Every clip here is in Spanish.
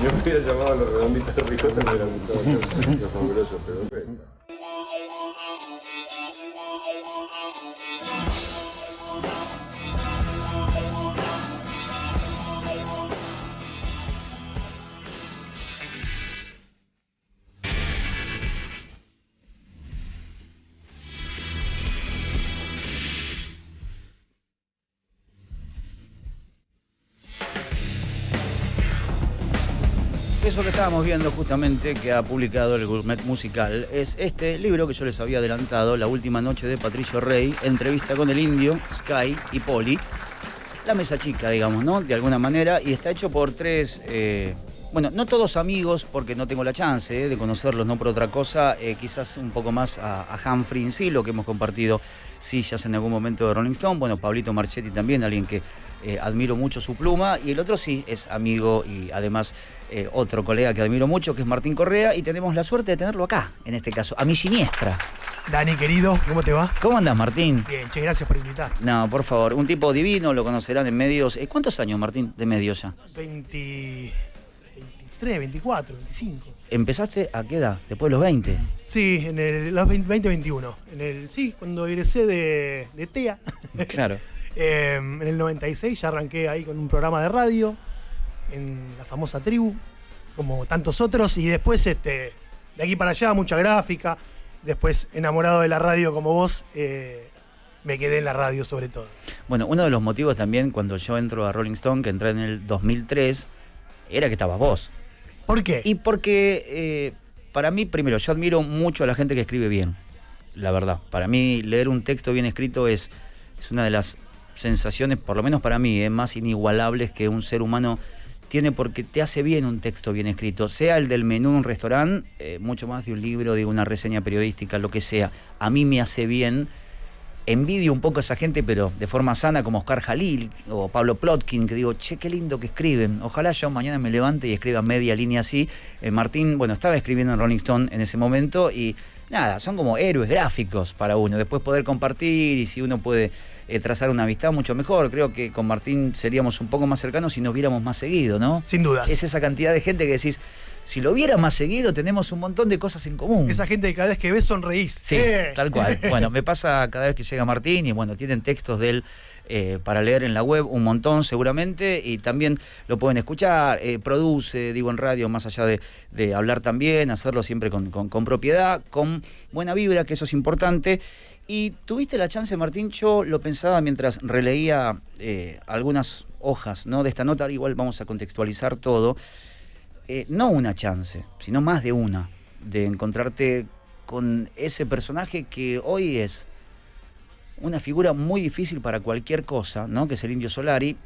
Yo me hubiera llamado a los redonditos de ricota, me hubieran gustado los fabulosos, pero bueno. Eso que estábamos viendo justamente que ha publicado el Gourmet Musical es este libro que yo les había adelantado, La última noche de Patricio Rey, entrevista con el Indio, Sky y Poli. La mesa chica, digamos, ¿no? De alguna manera, y está hecho por tres, bueno, no todos amigos, porque no tengo la chance de conocerlos, no por otra cosa, quizás un poco más a Humphrey en sí, lo que hemos compartido sillas en algún momento de Rolling Stone, bueno, Pablito Marchetti también, alguien que admiro mucho su pluma, y el otro sí es amigo y además otro colega que admiro mucho, que es Martín Correa, y tenemos la suerte de tenerlo acá, en este caso, a mi siniestra. Dani, querido, ¿cómo te va? ¿Cómo andás, Martín? Bien, che, gracias por invitar. No, por favor, un tipo divino, lo conocerán en medios. ¿Cuántos años, Martín, de medios ya? 23, 24, 25. ¿Empezaste a qué edad? ¿Después de los 20? Sí, en los 2021. Sí, cuando egresé de TEA. Claro. En el 96 ya arranqué ahí con un programa de radio, en la famosa Tribu, como tantos otros, y después de aquí para allá mucha gráfica, después enamorado de la radio como vos, me quedé en la radio sobre todo. Bueno, uno de los motivos también cuando yo entro a Rolling Stone, que entré en el 2003, era que estabas vos. ¿Por qué? Y porque para mí, primero, yo admiro mucho a la gente que escribe bien, la verdad. Para mí leer un texto bien escrito es una de las sensaciones, por lo menos para mí, más inigualables que un ser humano tiene, porque te hace bien un texto bien escrito, sea el del menú de un restaurante, mucho más de un libro, de una reseña periodística, lo que sea. A mí me hace bien. Envidio un poco a esa gente, pero de forma sana, como Oscar Jalil o Pablo Plotkin, que digo, che, qué lindo que escriben. Ojalá yo mañana me levante y escriba media línea así. Martín, bueno, estaba escribiendo en Rolling Stone en ese momento y nada, son como héroes gráficos para uno. Después poder compartir, y si uno puede trazar una amistad, mucho mejor. Creo que con Martín seríamos un poco más cercanos si nos viéramos más seguido, ¿no? Sin dudas. Es esa cantidad de gente que decís, si lo viera más seguido, tenemos un montón de cosas en común. Esa gente que cada vez que ves sonreís. Sí, tal cual. Bueno, me pasa cada vez que llega Martín y bueno, tienen textos de él para leer en la web, un montón seguramente, y también lo pueden escuchar, produce, digo, en radio, más allá de hablar también, hacerlo siempre con propiedad, con buena vibra, que eso es importante. Y tuviste la chance, Martín, yo lo pensaba mientras releía algunas hojas, ¿no?, de esta nota. Ahora igual vamos a contextualizar todo. No una chance, sino más de una, de encontrarte con ese personaje que hoy es una figura muy difícil para cualquier cosa, ¿no?, que es el Indio Solari.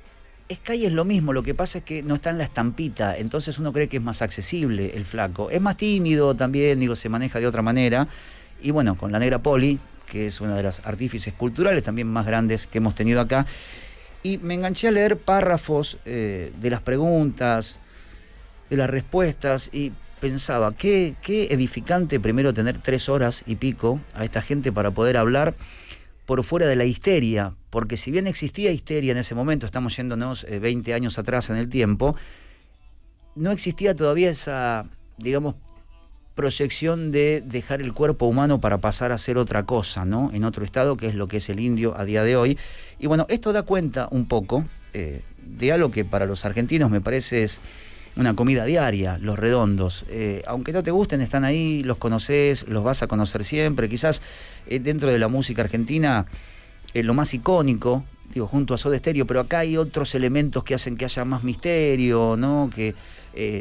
Sky es lo mismo, lo que pasa es que no está en la estampita, entonces uno cree que es más accesible el flaco. Es más tímido también, digo, se maneja de otra manera. Y bueno, con la negra Poli, que es una de las artífices culturales también más grandes que hemos tenido acá. Y me enganché a leer párrafos de las preguntas, de las respuestas, y pensaba, qué edificante primero tener 3 horas y pico a esta gente para poder hablar por fuera de la histeria, porque si bien existía histeria en ese momento, estamos yéndonos 20 años atrás en el tiempo, no existía todavía esa, digamos, proyección de dejar el cuerpo humano para pasar a ser otra cosa, ¿no?, en otro estado, que es lo que es el indio a día de hoy. Y bueno, esto da cuenta un poco de algo que para los argentinos me parece es una comida diaria, Los Redondos. Aunque no te gusten, están ahí, los conoces, los vas a conocer siempre. Quizás dentro de la música argentina, lo más icónico, digo, junto a Soda Stereo, pero acá hay otros elementos que hacen que haya más misterio, ¿no?, que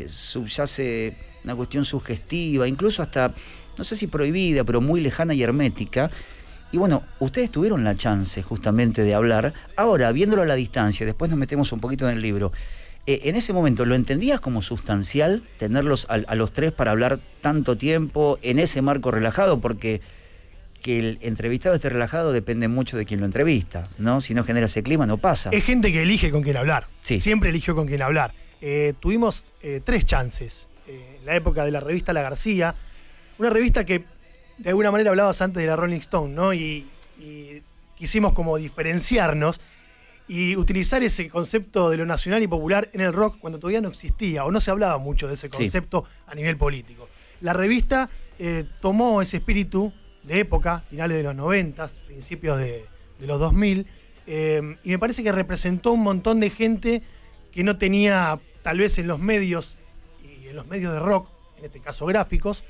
subyace una cuestión sugestiva, incluso hasta, no sé si prohibida, pero muy lejana y hermética. Y bueno, ustedes tuvieron la chance justamente de hablar. Ahora, viéndolo a la distancia, después nos metemos un poquito en el libro. En ese momento, ¿lo entendías como sustancial tenerlos a los tres para hablar tanto tiempo en ese marco relajado? Porque que el entrevistado esté relajado depende mucho de quien lo entrevista, ¿no? Si no genera ese clima, no pasa. Es gente que elige con quién hablar. Sí. Siempre eligió con quién hablar. Tuvimos 3 chances. En la época de la revista La García, una revista que de alguna manera hablabas antes de la Rolling Stone, ¿no? Y quisimos como diferenciarnos. y utilizar ese concepto de lo nacional y popular en el rock cuando todavía no existía o no se hablaba mucho de ese concepto a nivel político. La revista tomó ese espíritu de época, finales de los 90, principios de los 2000, y me parece que representó un montón de gente que no tenía, tal vez en los medios, y en los medios de rock, en este caso gráficos,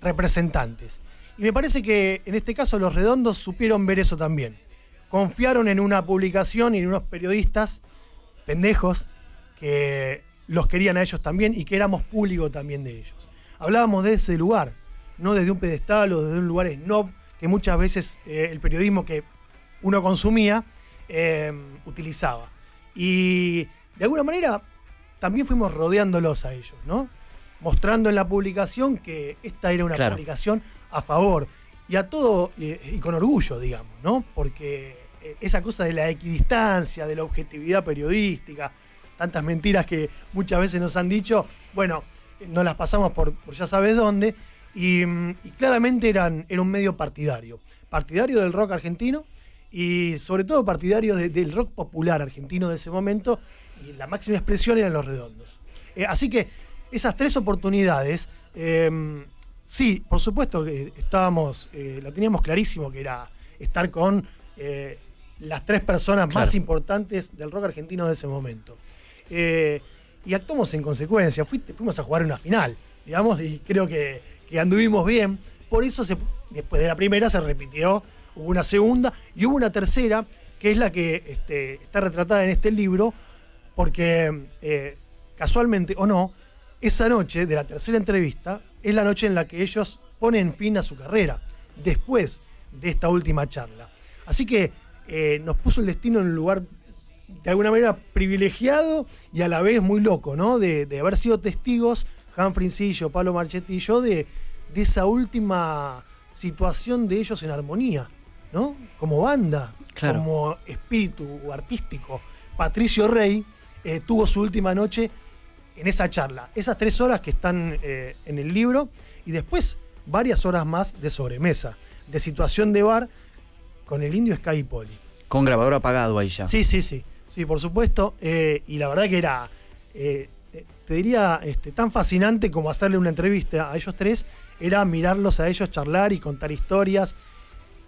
representantes. Y me parece que en este caso los Redondos supieron ver eso también. Confiaron en una publicación y en unos periodistas pendejos que los querían a ellos también y que éramos público también de ellos. Hablábamos de ese lugar, no desde un pedestal o desde un lugar snob que muchas veces el periodismo que uno consumía utilizaba. Y de alguna manera también fuimos rodeándolos a ellos, ¿no? Mostrando en la publicación que esta era una publicación a favor y a todo, y con orgullo, digamos, ¿no? Porque esa cosa de la equidistancia, de la objetividad periodística, tantas mentiras que muchas veces nos han dicho, bueno, nos las pasamos por ya sabes dónde, y claramente era un medio partidario del rock argentino y sobre todo partidario del rock popular argentino de ese momento, y la máxima expresión eran los Redondos. Así que esas tres oportunidades, sí, por supuesto que lo teníamos clarísimo que era estar con las tres personas más importantes del rock argentino de ese momento. Y actuamos en consecuencia, fuimos a jugar una final, digamos, y creo que anduvimos bien. Por eso después de la primera se repitió, hubo una segunda y hubo una tercera, que es la que está retratada en este libro, porque casualmente o no, esa noche de la tercera entrevista es la noche en la que ellos ponen fin a su carrera, después de esta última charla. Así que nos puso el destino en un lugar de alguna manera privilegiado y a la vez muy loco, ¿no? De haber sido testigos, Humphrey Incillo, Pablo Marchetti y yo, de esa última situación de ellos en armonía, ¿no? Como banda, como espíritu artístico. Patricio Rey tuvo su última noche en esa charla. Esas 3 horas que están en el libro y después varias horas más de sobremesa, de situación de bar con el Indio, Sky y Poli. Con grabador apagado ahí ya. Sí, por supuesto. Y la verdad que era, te diría, tan fascinante como hacerle una entrevista a ellos tres, era mirarlos a ellos charlar y contar historias.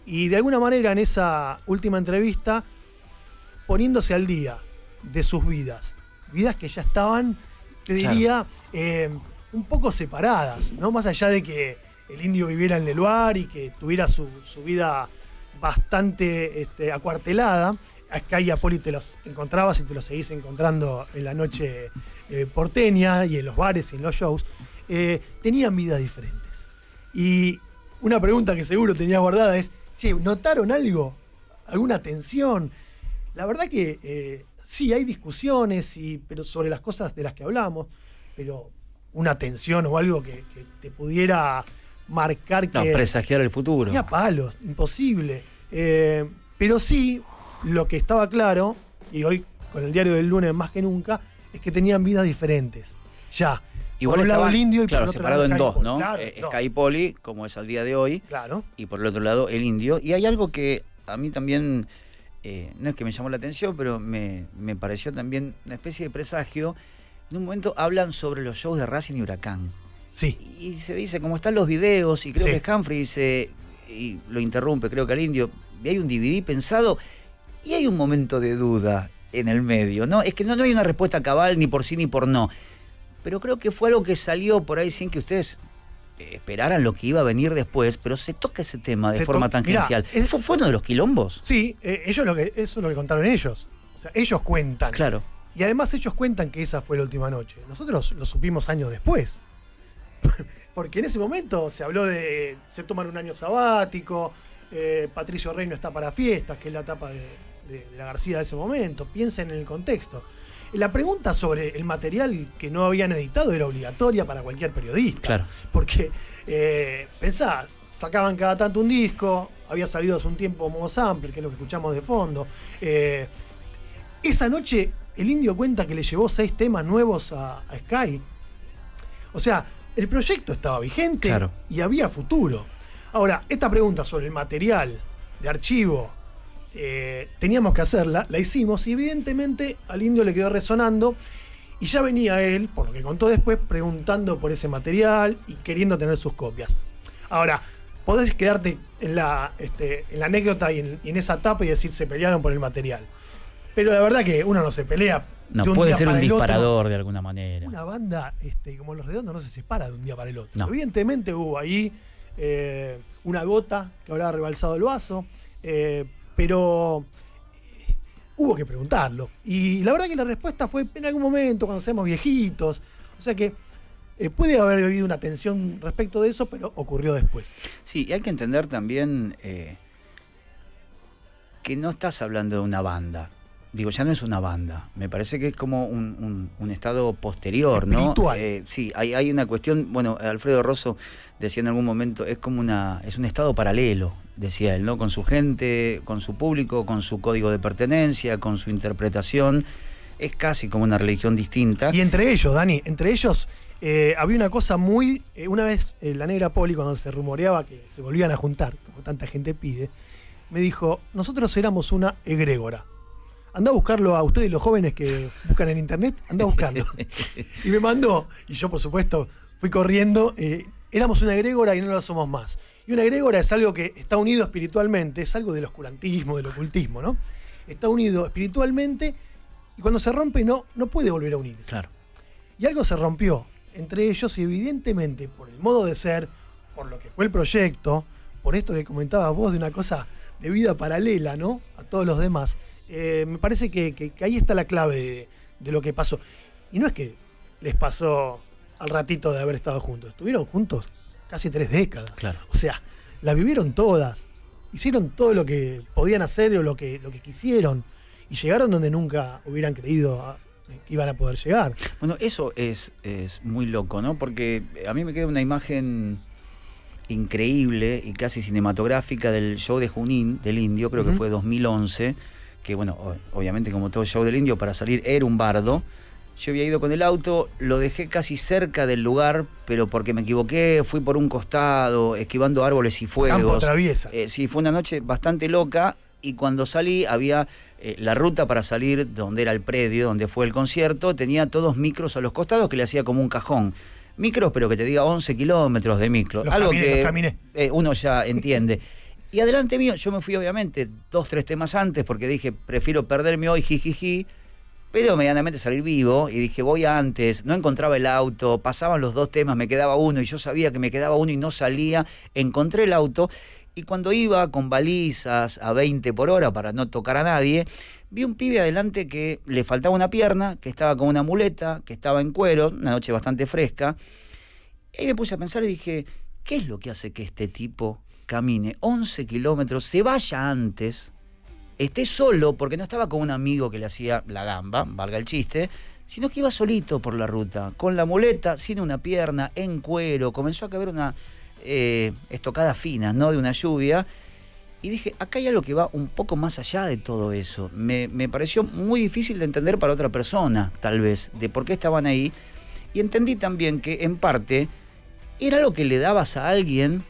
Y de alguna manera en esa última entrevista, poniéndose al día de sus vidas que ya estaban, te diría, un poco separadas, ¿no? Más allá de que el Indio viviera en Leluar y que tuviera su vida bastante acuartelada, a Sky y a Poli te los encontrabas y te los seguís encontrando en la noche porteña y en los bares y en los shows, tenían vidas diferentes. Y una pregunta que seguro tenías guardada es, che, ¿notaron algo? ¿Alguna tensión? La verdad que sí, hay discusiones, pero sobre las cosas de las que hablamos, pero una tensión o algo que te pudiera marcar que... No, presagiar el futuro. Ni a palos, imposible. Pero sí, lo que estaba claro, y hoy con el diario del lunes más que nunca, es que tenían vidas diferentes. Ya. Igual por un lado el Indio y claro, por otro separado lado en dos, ¿no? Claro, Sky y Poli, como es al día de hoy, y por el otro lado el Indio. Y hay algo que a mí también, no es que me llamó la atención, pero me pareció también una especie de presagio. En un momento hablan sobre los shows de Racing y Huracán. Sí. Y se dice, como están los videos, y creo que Humphrey dice, y lo interrumpe, creo que al Indio, y hay un DVD pensado, y hay un momento de duda en el medio, ¿no? Es que no hay una respuesta cabal ni por sí ni por no. Pero creo que fue algo que salió por ahí sin que ustedes esperaran lo que iba a venir después, pero se toca ese tema de forma tangencial. Mirá, ¿Fue uno de los quilombos? Sí, eso es lo que contaron ellos. O sea, ellos cuentan. Claro. Y además ellos cuentan que esa fue la última noche. Nosotros lo supimos años después. Porque en ese momento se habló de se toman un año sabático, Patricio Rey no está para fiestas, que es la etapa de la García de ese momento. Piensen en el contexto. La pregunta sobre el material que no habían editado era obligatoria para cualquier periodista. Claro. Porque, pensá, sacaban cada tanto un disco, había salido hace un tiempo Modo Sampler, que es lo que escuchamos de fondo. Esa noche el Indio cuenta que le llevó 6 temas nuevos a Sky. O sea, el proyecto estaba vigente y había futuro. Ahora, esta pregunta sobre el material de archivo teníamos que hacerla, la hicimos y evidentemente al Indio le quedó resonando y ya venía él, por lo que contó después, preguntando por ese material y queriendo tener sus copias. Ahora, podés quedarte en la anécdota y en esa etapa y decir se pelearon por el material. Pero la verdad que uno no se pelea. No, de un puede día ser un para el otro. disparador de alguna manera. Una banda como Los Redondos no se separa de un día para el otro. No. Evidentemente hubo ahí una gota que habrá rebalsado el vaso, pero hubo que preguntarlo. Y la verdad que la respuesta fue en algún momento, cuando seamos viejitos. O sea que puede haber habido una tensión respecto de eso, pero ocurrió después. Sí, y hay que entender también que no estás hablando de una banda. Digo, ya no es una banda. Me parece que es como un estado posterior, espiritual. ¿no? Sí, hay una cuestión. Bueno, Alfredo Rosso decía en algún momento, es un estado paralelo, decía él, ¿no? Con su gente, con su público, con su código de pertenencia, con su interpretación. Es casi como una religión distinta. Y entre ellos, Dani, había una cosa muy. Una vez la Negra Poli, cuando se rumoreaba que se volvían a juntar, como tanta gente pide, me dijo: nosotros éramos una egrégora. Andá a buscarlo a ustedes, los jóvenes que buscan en internet, andá a buscarlo. Y me mandó, y yo por supuesto fui corriendo. Éramos una egrégora y no lo somos más. Y una egrégora es algo que está unido espiritualmente, es algo del oscurantismo, del ocultismo, ¿no? Está unido espiritualmente y cuando se rompe no puede volver a unirse. Claro. Y algo se rompió entre ellos y evidentemente por el modo de ser, por lo que fue el proyecto, por esto que comentabas vos de una cosa de vida paralela, ¿no? A todos los demás. Me parece que ahí está la clave de lo que pasó. Y no es que les pasó al ratito de haber estado juntos. Estuvieron juntos casi 3 décadas. Claro. O sea, la vivieron todas. Hicieron todo lo que podían hacer o lo que quisieron. Y llegaron donde nunca hubieran creído que iban a poder llegar. Bueno, eso es muy loco, ¿no? Porque a mí me queda una imagen increíble y casi cinematográfica del show de Junín, del Indio, creo que fue 2011, que bueno, obviamente como todo show del Indio, para salir era un bardo. Yo había ido con el auto, lo dejé casi cerca del lugar, pero porque me equivoqué, fui por un costado, esquivando árboles y fuegos. Campo traviesa. Sí, fue una noche bastante loca y cuando salí había la ruta para salir donde era el predio, donde fue el concierto, tenía todos micros a los costados que le hacía como un cajón. Micros, pero que te diga 11 kilómetros de micro. Algo que caminé. Uno ya entiende. Y adelante mío, yo me fui obviamente 2-3 temas antes porque dije, prefiero perderme hoy, jijiji, pero medianamente salir vivo. Y dije, voy antes, no encontraba el auto, pasaban los 2 temas, me quedaba uno y yo sabía que me quedaba uno y no salía. Encontré el auto y cuando iba con balizas a 20 por hora para no tocar a nadie, vi un pibe adelante que le faltaba una pierna, que estaba con una muleta, que estaba en cuero, una noche bastante fresca. Y ahí me puse a pensar y dije, ¿qué es lo que hace que este tipo camine 11 kilómetros, se vaya antes, esté solo, porque no estaba con un amigo que le hacía la gamba, valga el chiste, sino que iba solito por la ruta, con la muleta, sin una pierna, en cuero, comenzó a caber una estocada fina, ¿no? De una lluvia, y dije, acá hay algo que va un poco más allá de todo eso. Me pareció muy difícil de entender para otra persona, tal vez, de por qué estaban ahí, y entendí también que, en parte, era lo que le dabas a alguien.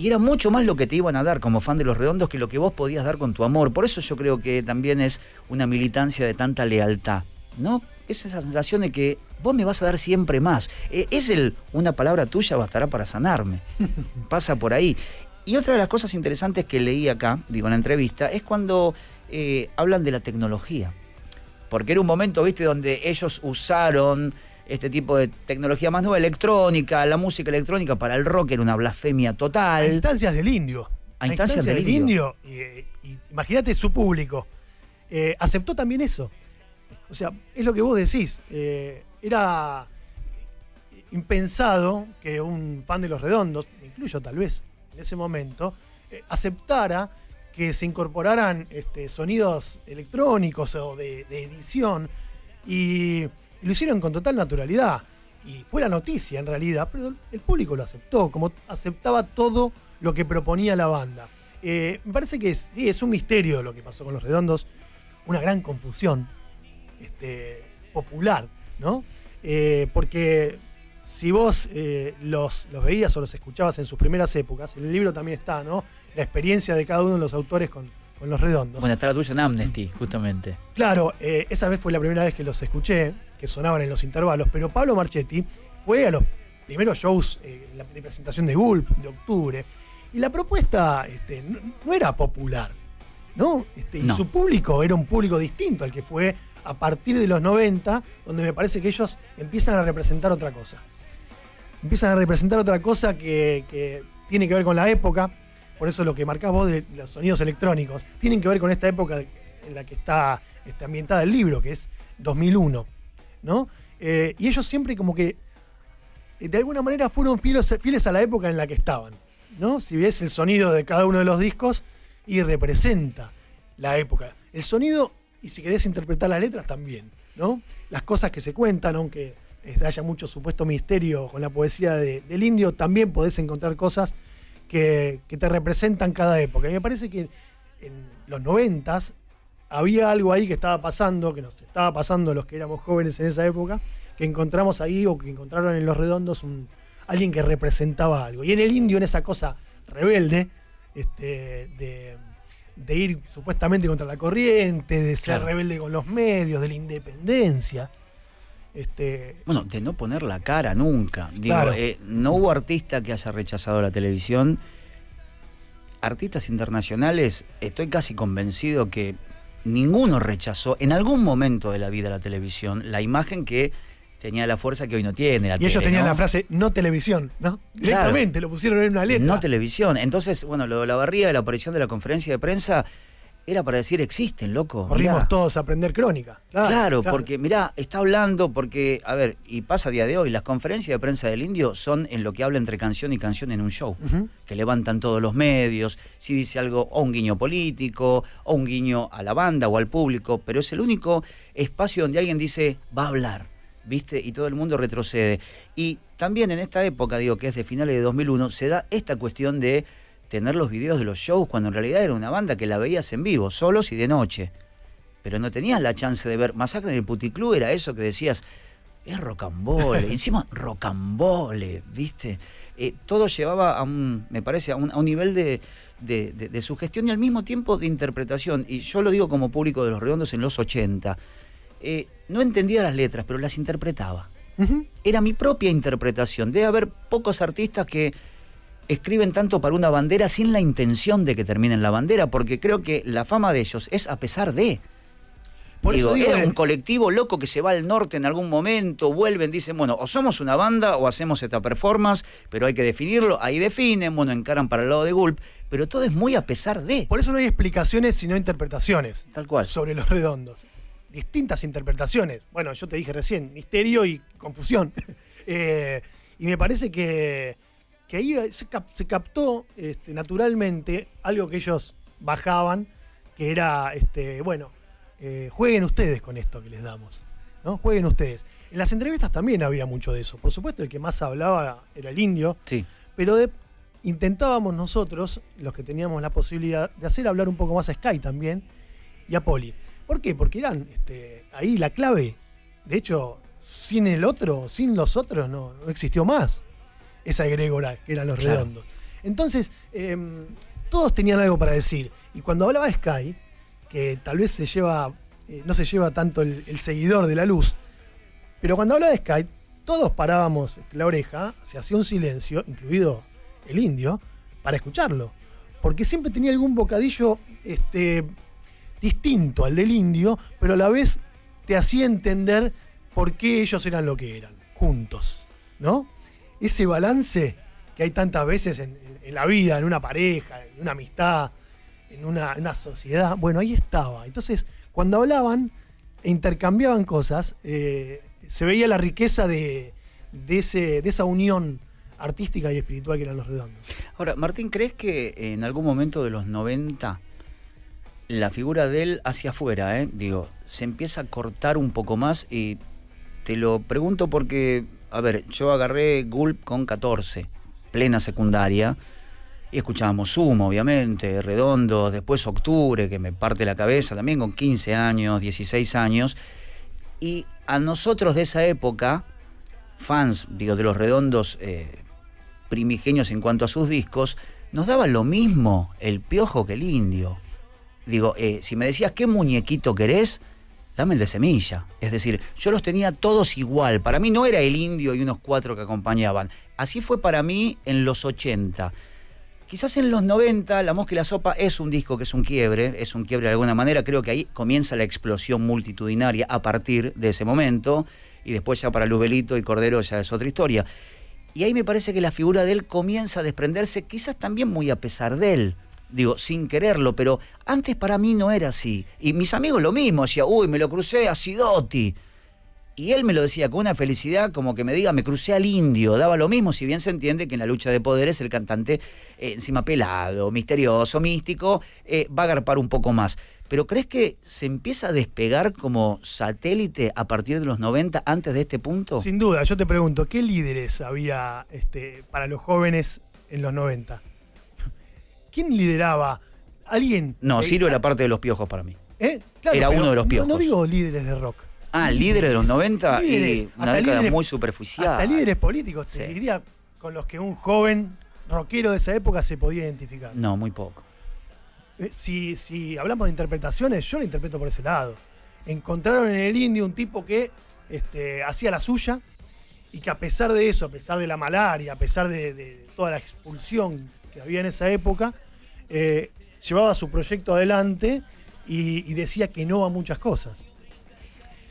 Y era mucho más lo que te iban a dar como fan de Los Redondos que lo que vos podías dar con tu amor. Por eso yo creo que también es una militancia de tanta lealtad, ¿no? Es esa sensación de que vos me vas a dar siempre más. Una palabra tuya bastará para sanarme. Pasa por ahí. Y otra de las cosas interesantes que leí acá, digo en la entrevista, es cuando hablan de la tecnología. Porque era un momento, viste, donde ellos usaron este tipo de tecnología más nueva, electrónica, la música electrónica para el rock era una blasfemia total. A instancias del Indio. A instancias del Indio. Y imagínate su público. Aceptó también eso. O sea, es lo que vos decís. Era impensado que un fan de Los Redondos, me incluyo tal vez en ese momento, aceptara que se incorporaran sonidos electrónicos o de edición y lo hicieron con total naturalidad. Y fue la noticia en realidad, pero el público lo aceptó, como aceptaba todo lo que proponía la banda. Me parece que sí, es un misterio lo que pasó con Los Redondos, una gran confusión popular, ¿no? Porque si vos los veías o los escuchabas en sus primeras épocas, en el libro también está, ¿no? La experiencia de cada uno de los autores con con Los Redondos. Bueno, está la tuya en Amnesty, justamente. Claro, esa vez fue la primera vez que los escuché, que sonaban en los intervalos, pero Pablo Marchetti fue a los primeros shows de presentación de Gulp de octubre, y la propuesta no era popular, ¿no? Y No. su público era un público distinto al que fue a partir de los 90, donde me parece que ellos empiezan a representar otra cosa. Empiezan a representar otra cosa que tiene que ver con la época, por eso lo que marcás vos de los sonidos electrónicos, tienen que ver con esta época en la que está ambientada el libro, que es 2001, ¿no? Y ellos siempre como que, de alguna manera, fueron fieles a la época en la que estaban, ¿no? Si ves el sonido de cada uno de los discos, y representa la época. El sonido, y si querés interpretar las letras, también, ¿no? Las cosas que se cuentan, aunque haya mucho supuesto misterio con la poesía del Indio, también podés encontrar cosas que te representan cada época. Y me parece que en los 90s había algo ahí que estaba pasando, que nos estaba pasando a los que éramos jóvenes en esa época, que encontramos ahí, o que encontraron en Los Redondos alguien que representaba algo. Y en el Indio, en esa cosa rebelde, de ir supuestamente contra la corriente, de ser rebelde con los medios, de la independencia. Bueno, de no poner la cara nunca. Digo, Claro. No hubo artista que haya rechazado la televisión. Artistas internacionales, estoy casi convencido que ninguno rechazó en algún momento de la vida la televisión, la imagen que tenía la fuerza que hoy no tiene. Y ellos tenían la frase no televisión, ¿no? Directamente lo pusieron en una letra. No televisión. Entonces, bueno, lo de la barría de la aparición de la conferencia de prensa era para decir, existen, loco. Corrimos Mirá. todos a aprender crónica. Claro, porque mirá, está hablando, porque, a ver, y pasa a día de hoy, las conferencias de prensa del Indio son en lo que habla entre canción y canción en un show, que levantan todos los medios, si dice algo, o un guiño político, o un guiño a la banda o al público, pero es el único espacio donde alguien dice, va a hablar, ¿viste? Y todo el mundo retrocede. Y también en esta época, digo, que es de finales de 2001, se da esta cuestión de tener los videos de los shows, cuando en realidad era una banda que la veías en vivo, solos y de noche. Pero no tenías la chance de ver. Masacre en el Puticlub era eso que decías, es rocambole, y encima rocambole, ¿viste? Todo llevaba a me parece, a un nivel de sugestión y al mismo tiempo de interpretación. Y yo lo digo como público de Los Redondos en los 80. No entendía las letras, pero las interpretaba. Era mi propia interpretación. Debe haber pocos artistas que escriben tanto para una bandera sin la intención de que terminen la bandera, porque creo que la fama de ellos es a pesar de. Por eso digo, era un colectivo loco que se va al norte en algún momento, vuelven, dicen, bueno, o somos una banda o hacemos esta performance, pero hay que definirlo, ahí definen, bueno, encaran para el lado de Gulp, pero todo es muy a pesar de. Por eso no hay explicaciones, sino interpretaciones. Tal cual. Sobre Los Redondos. Distintas interpretaciones. Bueno, yo te dije recién, misterio y confusión. Y me parece que ahí se captó naturalmente algo que ellos bajaban, que era, jueguen ustedes con esto que les damos, ¿no? Jueguen ustedes. En las entrevistas también había mucho de eso. Por supuesto, el que más hablaba era el Indio, Sí. pero intentábamos nosotros, los que teníamos la posibilidad, de hacer hablar un poco más a Sky también y a Poli. ¿Por qué? Porque eran ahí la clave. De hecho, sin los otros no existió más esa egrégora que eran Los Redondos. Entonces, todos tenían algo para decir. Y cuando hablaba Sky, que tal vez no se lleva tanto el seguidor de la luz, pero cuando hablaba Sky, todos parábamos la oreja, se hacía un silencio, incluido el Indio, para escucharlo. Porque siempre tenía algún bocadillo distinto al del Indio, pero a la vez te hacía entender por qué ellos eran lo que eran, juntos, ¿no? Ese balance que hay tantas veces en la vida, en una pareja, en una amistad, en una sociedad, bueno, ahí estaba. Entonces, cuando hablaban e intercambiaban cosas, se veía la riqueza de esa unión artística y espiritual que eran Los Redondos. Ahora, Martín, ¿crees que en algún momento de los 90 la figura de él hacia afuera, se empieza a cortar un poco más? Y te lo pregunto porque, a ver, yo agarré Gulp con 14, plena secundaria, y escuchábamos Sumo, obviamente, Redondo, después Octubre, que me parte la cabeza, también con 15 años, 16 años, y a nosotros de esa época, fans, de Los Redondos, primigenios en cuanto a sus discos, nos daba lo mismo el Piojo que el Indio. Digo, si me decías qué muñequito querés, dame el de Semilla. Es decir, yo los tenía todos igual. Para mí no era el Indio y unos 4 que acompañaban. Así fue para mí en los 80. Quizás en los 90, La Mosca y la Sopa es un disco que es un quiebre de alguna manera. Creo que ahí comienza la explosión multitudinaria a partir de ese momento. Y después ya para Luzbelito y Cordero ya es otra historia. Y ahí me parece que la figura de él comienza a desprenderse, quizás también muy a pesar de él. Digo, sin quererlo, pero antes para mí no era así. Y mis amigos lo mismo, decía, uy, me lo crucé a Sidotti. Y él me lo decía con una felicidad como que me diga, me crucé al Indio. Daba lo mismo, si bien se entiende que en la lucha de poderes el cantante encima pelado, misterioso, místico, va a agarpar un poco más. Pero ¿crees que se empieza a despegar como satélite a partir de los 90, antes de este punto? Sin duda, yo te pregunto, ¿qué líderes había para los jóvenes en los 90? ¿Quién lideraba? ¿Alguien? No, Ciro era parte de los Piojos para mí. Claro, era uno de los Piojos. No digo líderes de rock. Líderes de los 90 líderes, y una década muy superficial. Hasta líderes políticos, te diría, con los que un joven rockero de esa época se podía identificar. No, muy poco. Si hablamos de interpretaciones, yo lo interpreto por ese lado. Encontraron en el Indio un tipo que hacía la suya y que a pesar de eso, a pesar de la malaria, a pesar de toda la expulsión que había en esa época, llevaba su proyecto adelante y decía que no a muchas cosas.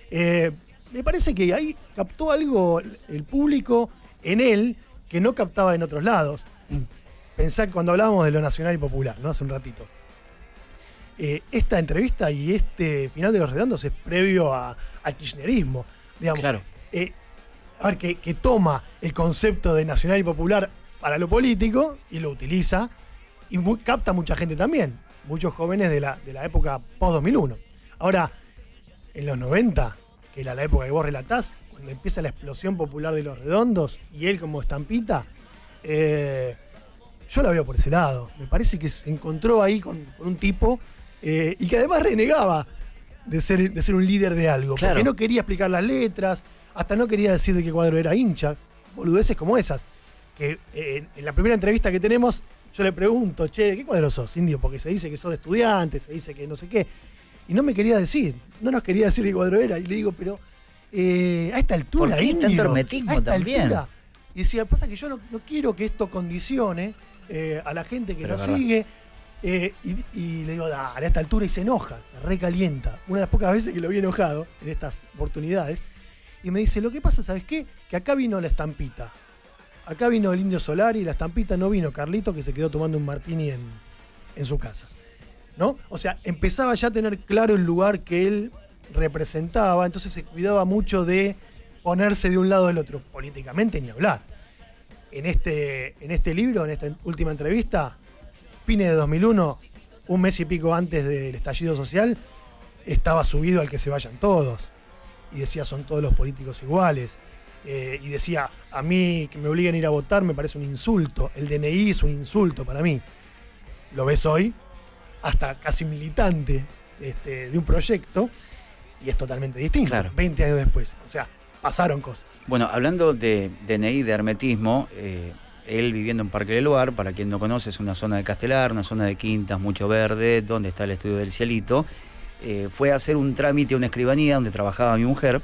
Me parece que ahí captó algo el público en él que no captaba en otros lados. Pensá cuando hablábamos de lo nacional y popular, ¿no? Hace un ratito. Esta entrevista y este final de Los Redondos es previo al kirchnerismo, digamos. Claro. A ver, que toma el concepto de nacional y popular para lo político y lo utiliza y capta mucha gente también, muchos jóvenes de la época post-2001. Ahora, en los 90, que era la época que vos relatás, cuando empieza la explosión popular de Los Redondos y él como estampita, yo la veo por ese lado. Me parece que se encontró ahí con un tipo y que además renegaba de ser un líder de algo, claro, porque no quería explicar las letras, hasta no quería decir de qué cuadro era hincha, boludeces como esas. Que en la primera entrevista que tenemos, yo le pregunto, che, ¿de qué cuadro sos, Indio? Porque se dice que sos de estudiante, se dice que no sé qué. Y no me quería decir, no nos quería decir de qué cuadro era. Y le digo, pero a esta altura, ¿por qué Indio? tanto hermetismo también? Altura. Y decía, pasa que yo no quiero que esto condicione a la gente que nos sigue. Y le digo, dale, a esta altura, y se enoja, se recalienta. Una de las pocas veces que lo vi enojado en estas oportunidades. Y me dice, lo que pasa, ¿sabes qué? Que acá vino la estampita. Acá vino el Indio Solari y la estampita, no vino Carlito, que se quedó tomando un martini en su casa, ¿no? O sea, empezaba ya a tener claro el lugar que él representaba, entonces se cuidaba mucho de ponerse de un lado del otro, políticamente ni hablar. En este libro, en esta última entrevista, fines de 2001, un mes y pico antes del estallido social, estaba subido al que se vayan todos. Y decía, son todos los políticos iguales. Y decía, a mí que me obliguen a ir a votar me parece un insulto. El DNI es un insulto para mí. Lo ves hoy, hasta casi militante de un proyecto, y es totalmente distinto, claro. 20 años después. O sea, pasaron cosas. Bueno, hablando de DNI, de hermetismo, él viviendo en Parque del Lugar, para quien no conoce, es una zona de Castelar, una zona de quintas, mucho verde, donde está el estudio del Cielito. Fue a hacer un trámite a una escribanía donde trabajaba mi mujer.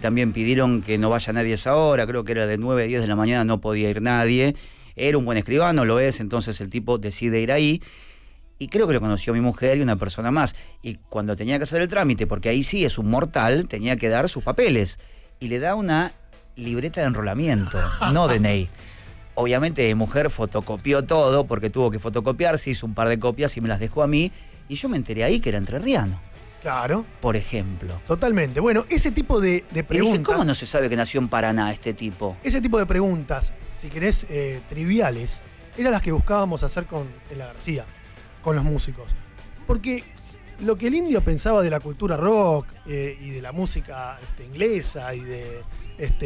También pidieron que no vaya nadie a esa hora, creo que era de 9 a 10 de la mañana, no podía ir nadie. Era un buen escribano, lo es, entonces el tipo decide ir ahí. Y creo que lo conoció mi mujer y una persona más. Y cuando tenía que hacer el trámite, porque ahí sí es un mortal, tenía que dar sus papeles. Y le da una libreta de enrolamiento, no DNI. Obviamente mi mujer fotocopió todo, porque tuvo que fotocopiar, se hizo un par de copias y me las dejó a mí. Y yo me enteré ahí que era entrerriano. Claro. Por ejemplo. Totalmente. Bueno, ese tipo de preguntas... Y dije, ¿cómo no se sabe que nació en Paraná este tipo? Ese tipo de preguntas, si querés, triviales, eran las que buscábamos hacer con la García, con los músicos. Porque lo que el Indio pensaba de la cultura rock y de la música inglesa y de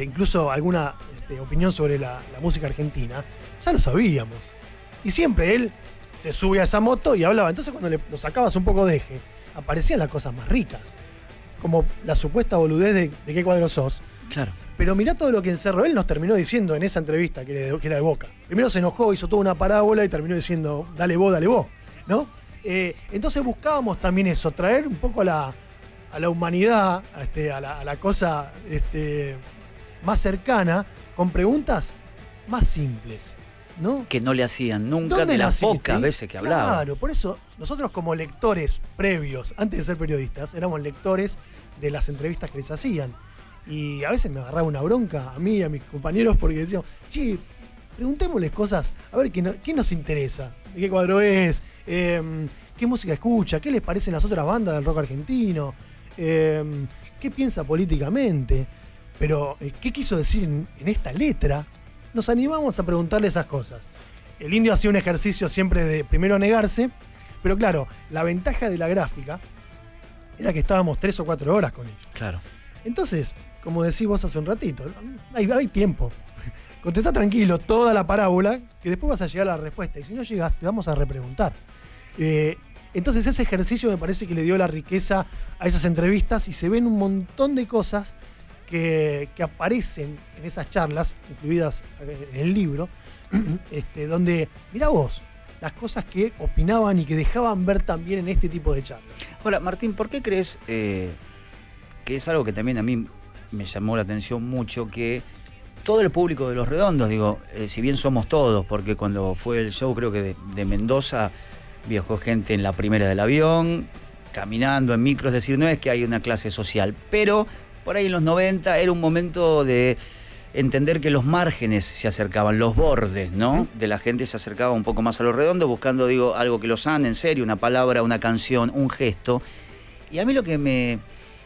incluso alguna opinión sobre la música argentina, ya lo sabíamos. Y siempre él se subía a esa moto y hablaba. Entonces cuando lo sacabas un poco de eje, aparecían las cosas más ricas. Como la supuesta boludez de qué cuadro sos. Claro. Pero mirá todo lo que encerró. Él nos terminó diciendo en esa entrevista que era de Boca. Primero se enojó, hizo toda una parábola y terminó diciendo, dale vos, ¿no? Entonces buscábamos también eso, traer un poco a la humanidad, a la cosa más cercana, con preguntas más simples, ¿no? Que no le hacían nunca de las pocas veces que hablaba. Claro, por eso nosotros como lectores previos, antes de ser periodistas, éramos lectores de las entrevistas que les hacían. Y a veces me agarraba una bronca a mí y a mis compañeros porque decíamos, che, preguntémosles cosas, a ver qué nos interesa, de qué cuadro es, qué música escucha, qué les parecen las otras bandas del rock argentino, qué piensa políticamente, pero qué quiso decir en esta letra. Nos animamos a preguntarle esas cosas. El Indio hacía un ejercicio siempre de primero negarse, pero claro, la ventaja de la gráfica era que estábamos 3 o 4 horas con ellos. Claro. Entonces, como decís vos hace un ratito, hay tiempo. Contestá tranquilo toda la parábola, que después vas a llegar a la respuesta. Y si no llegas, te vamos a repreguntar. Entonces ese ejercicio me parece que le dio la riqueza a esas entrevistas y se ven un montón de cosas que aparecen en esas charlas, incluidas en el libro, donde, mirá vos, las cosas que opinaban y que dejaban ver también en este tipo de charlas. Ahora, Martín, ¿por qué crees que es algo que también a mí me llamó la atención mucho, que todo el público de Los Redondos, digo, si bien somos todos, porque cuando fue el show creo que de Mendoza viajó gente en la primera del avión, caminando en micros, es decir, no es que hay una clase social, pero por ahí en los 90 era un momento de entender que los márgenes se acercaban, los bordes, ¿no? De la gente se acercaba un poco más a Los Redondos, buscando, digo, algo que los sane, en serio, una palabra, una canción, un gesto. Y a mí lo que me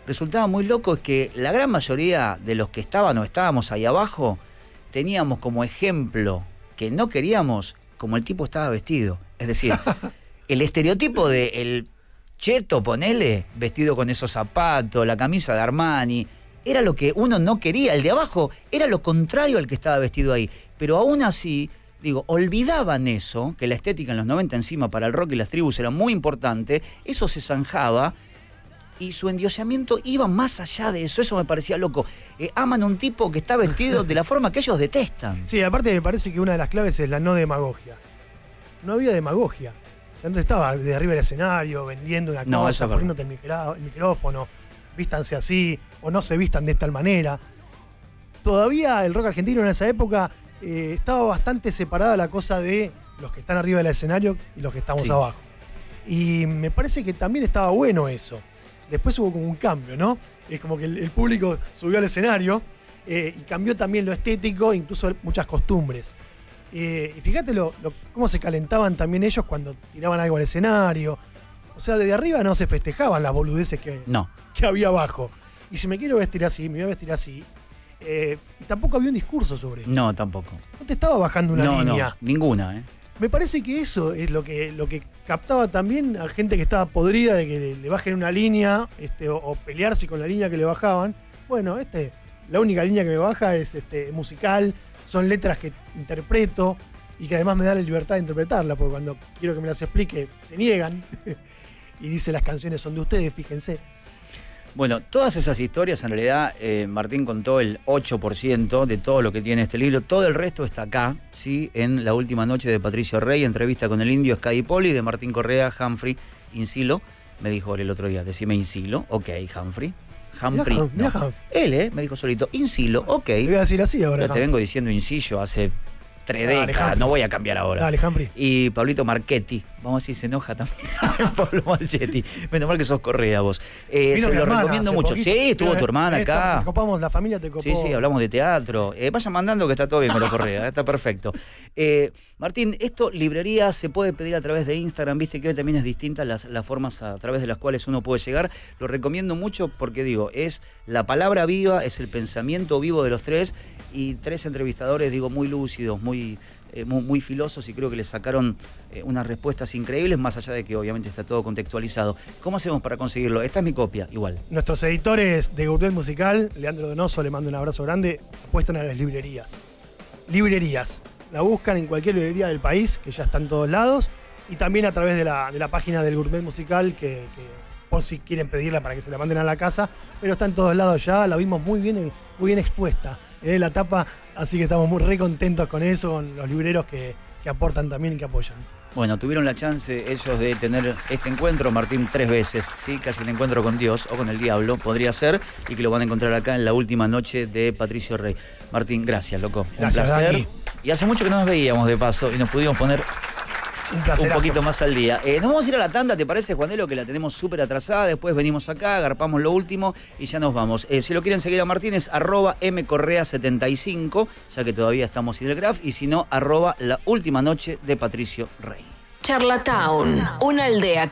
resultaba muy loco es que la gran mayoría de los que estaban o estábamos ahí abajo teníamos como ejemplo que no queríamos como el tipo estaba vestido. Es decir, el estereotipo de el cheto, ponele, vestido con esos zapatos, la camisa de Armani, era lo que uno no quería. El de abajo era lo contrario al que estaba vestido ahí. Pero aún así, digo, olvidaban eso, que la estética en los 90 encima para el rock y las tribus era muy importante, eso se zanjaba. Y su endiosamiento iba más allá de eso me parecía loco. Aman a un tipo que está vestido de la forma que ellos detestan. Sí, aparte me parece que una de las claves es la no demagogia. No había demagogia. Antes estaba de arriba del escenario, vendiendo una cosa, poniéndote el micrófono, vístanse así, o no se vistan de tal manera. Todavía el rock argentino en esa época estaba bastante separada la cosa de los que están arriba del escenario y los que estamos abajo. Y me parece que también estaba bueno eso. Después hubo como un cambio, ¿no? Es como que el público subió al escenario y cambió también lo estético, incluso muchas costumbres. Y fíjate cómo se calentaban también ellos cuando tiraban algo al escenario. O sea, desde arriba no se festejaban las boludeces que había abajo. Y si me quiero vestir así, me voy a vestir así. Y tampoco había un discurso sobre eso. No, tampoco. No te estaba bajando una línea. No, ninguna, Me parece que eso es lo que captaba también a gente que estaba podrida de que le bajen una línea o pelearse con la línea que le bajaban. Bueno, la única línea que me baja es musical, son letras que interpreto y que además me da la libertad de interpretarla, porque cuando quiero que me las explique se niegan y dice las canciones son de ustedes, fíjense. Bueno, todas esas historias, en realidad, Martín contó el 8% de todo lo que tiene este libro. Todo el resto está acá, ¿sí? En La última noche de Patricio Rey, entrevista con el Indio, Skady Poli, de Martín Correa, Humphrey, Insilo. Me dijo él el otro día, decime Insilo. Ok, Humphrey. Mirá, Él, me dijo solito, Insilo, ok. Te voy a decir así ahora. Yo te vengo diciendo Insillo hace 3 décadas, no voy a cambiar ahora. Dale, Humphrey. Y Pablito Marchetti, vamos a decir, se enoja también. Pablo Marchetti. Menos mal que sos Correa vos. Se lo recomiendo mucho. Sí, estuvo tu hermana acá. Te copamos, la familia te copó. Sí, hablamos de teatro. Vayan mandando que está todo bien con la Correa, está perfecto. Martín, esto, librería, se puede pedir a través de Instagram, viste que hoy también es distinta las formas a través de las cuales uno puede llegar. Lo recomiendo mucho porque, digo, es la palabra viva, es el pensamiento vivo de los tres y 3 entrevistadores, digo, muy lúcidos, muy filosos, y creo que les sacaron unas respuestas increíbles, más allá de que obviamente está todo contextualizado. ¿Cómo hacemos para conseguirlo? Esta es mi copia, igual. Nuestros editores de Gourmet Musical, Leandro Donoso, le mando un abrazo grande, apuestan a las librerías. Librerías. La buscan en cualquier librería del país, que ya está en todos lados, y también a través de la página del Gourmet Musical, que por si quieren pedirla para que se la manden a la casa, pero está en todos lados ya, la vimos muy bien expuesta. La tapa, así que estamos muy re contentos con eso, con los libreros que aportan también y que apoyan. Bueno, tuvieron la chance ellos de tener este encuentro, Martín, 3 veces, ¿sí? Casi un encuentro con Dios o con el diablo, podría ser, y que lo van a encontrar acá en la última noche de Patricio Rey. Martín, gracias, loco. Gracias, un placer. Dani. Y hace mucho que no nos veíamos de paso y nos pudimos poner un poquito más al día. Nos vamos a ir a la tanda, ¿te parece, Juanelo? Que la tenemos súper atrasada. Después venimos acá, agarpamos lo último y ya nos vamos. Si lo quieren seguir a Martín es @mcorrea75, ya que todavía estamos sin el graph, y si no, @la última noche de Patricio Rey. Charlatown, una aldea que